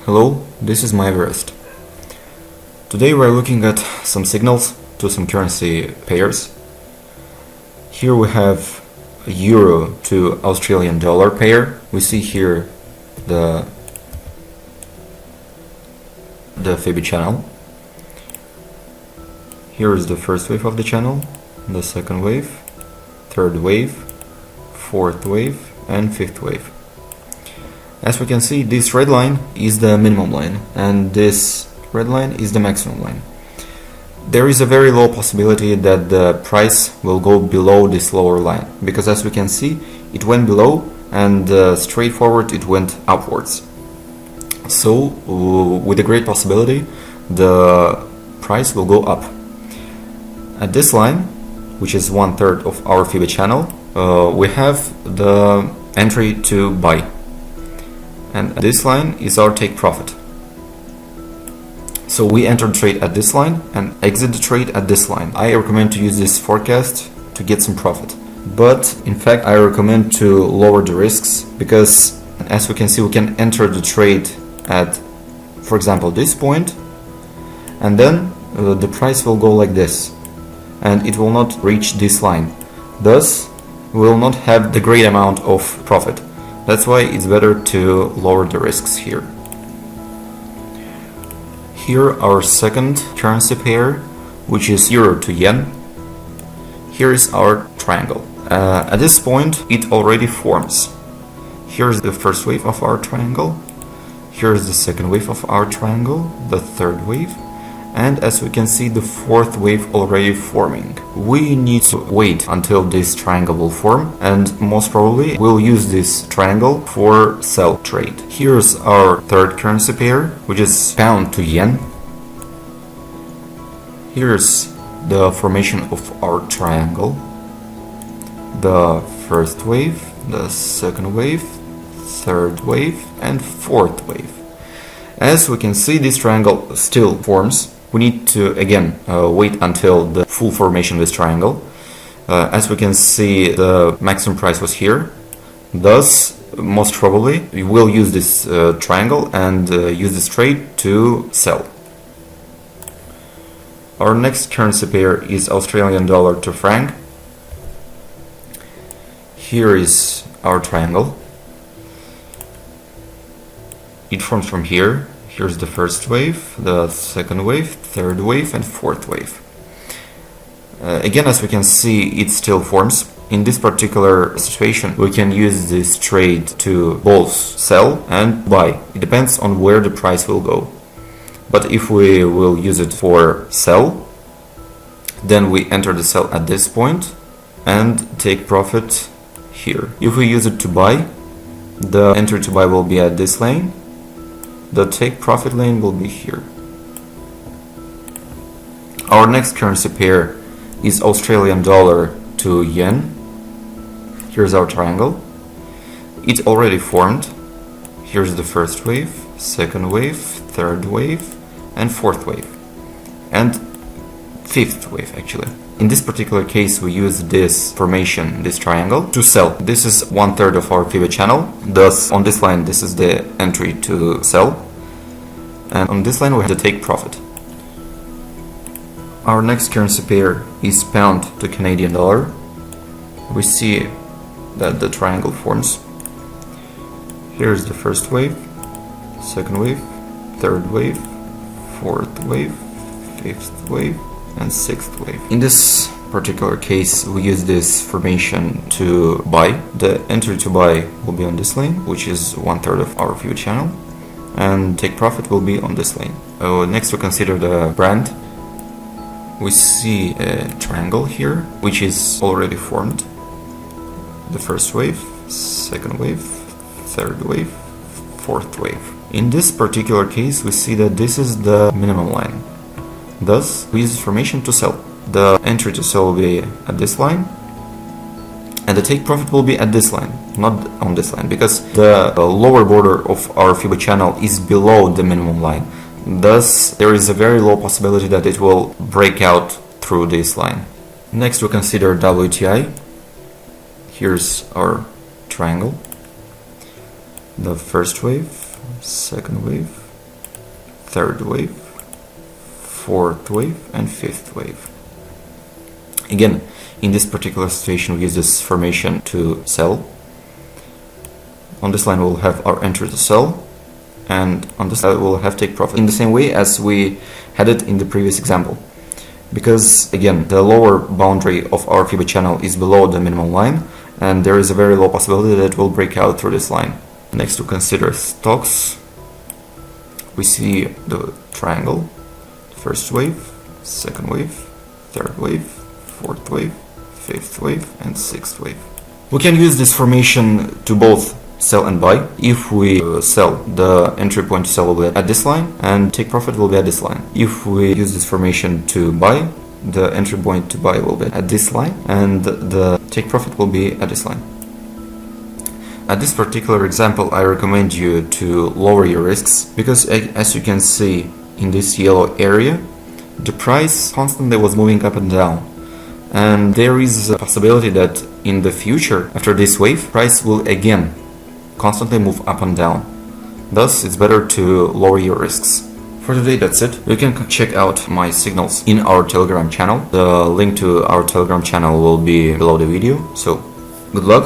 Hello, this is my Everest. Today we're looking at some signals to some currency pairs. Here we have a euro to Australian dollar pair. We see here the Fibonacci channel. Here is the first wave of the channel, the second wave, third wave, fourth wave, and fifth wave. As we can see, this red line is the minimum line and this red line is the maximum line. There is a very low possibility that the price will go below this lower line, because as we can see, it went below and straightforward it went upwards. So with a great possibility the price will go up. At this line, which is 1/3 of our Fibonacci channel, we have the entry to buy. And this line is our take profit. So we enter the trade at this line and exit the trade at this line. I recommend to use this forecast to get some profit. But in fact, I recommend to lower the risks, because as we can see, we can enter the trade at, for example, this point, and then the price will go like this, and it will not reach this line. Thus, we will not have the great amount of profit. That's why it's better to lower the risks here. Here our second currency pair, which is euro to yen. Here is our triangle. At this point it already forms. Here's the first wave of our triangle. Here's the second wave of our triangle, the third wave, and as we can see, the fourth wave already forming. We need to wait until this triangle will form, and most probably we'll use this triangle for sell trade. Here's our third currency pair, which is pound to yen. Here's the formation of our triangle, the first wave, the second wave, third wave, and fourth wave. As we can see, this triangle still forms. We need to again wait until the full formation of this triangle. As we can see, the maximum price was here. Thus, most probably, we will use this triangle and use this trade to sell. Our next currency pair is Australian dollar to franc. Here is our triangle. It forms from here. Here's the first wave, the second wave, third wave, and fourth wave. Again, as we can see, it still forms. In this particular situation, we can use this trade to both sell and buy. It depends on where the price will go. But if we will use it for sell, then we enter the sell at this point and take profit here. If we use it to buy, the entry to buy will be at this lane. The take profit lane will be here. Our next currency pair is Australian dollar to yen. Here's our triangle. It already formed. Here's the first wave, second wave, third wave, and fourth wave. And fifth wave actually. In this particular case, we use this formation, this triangle, to sell. This is 1/3 of our Fibonacci channel. Thus, on this line, this is the entry to sell. And on this line, we have to take profit. Our next currency pair is pound to Canadian dollar. We see that the triangle forms. Here's the first wave, second wave, third wave, fourth wave, fifth wave, and sixth wave. In this particular case, we use this formation to buy. The entry to buy will be on this lane, which is 1/3 of our Fibonacci channel, and take profit will be on this lane. Next, we consider the brand. We see a triangle here, which is already formed. The first wave, second wave, third wave, fourth wave. In this particular case, we see that this is the minimum line. Thus, we use this formation to sell. The entry to sell will be at this line, and the take profit will be at this line, not on this line, because the lower border of our Fibonacci channel is below the minimum line. Thus, there is a very low possibility that it will break out through this line. Next, we consider WTI. Here's our triangle. The first wave, second wave, third wave, fourth wave, and fifth wave. Again, in this particular situation, we use this formation to sell. On this line, we'll have our entry to sell, and on this side, we'll have take profit in the same way as we had it in the previous example. Because again, the lower boundary of our FIBA channel is below the minimum line, and there is a very low possibility that it will break out through this line. Next, to consider stocks, we see the triangle, first wave, second wave, third wave, fourth wave, fifth wave, and sixth wave. We can use this formation to both sell and buy. If we sell, the entry point to sell will be at this line, and take profit will be at this line. If we use this formation to buy, the entry point to buy will be at this line, and the take profit will be at this line. At this particular example, I recommend you to lower your risks, because as you can see in this yellow area, the price constantly was moving up and down. And there is a possibility that in the future, after this wave, price will again constantly move up and down. Thus, it's better to lower your risks. For today, that's it. You can check out my signals in our Telegram channel. The link to our Telegram channel will be below the video. So, good luck.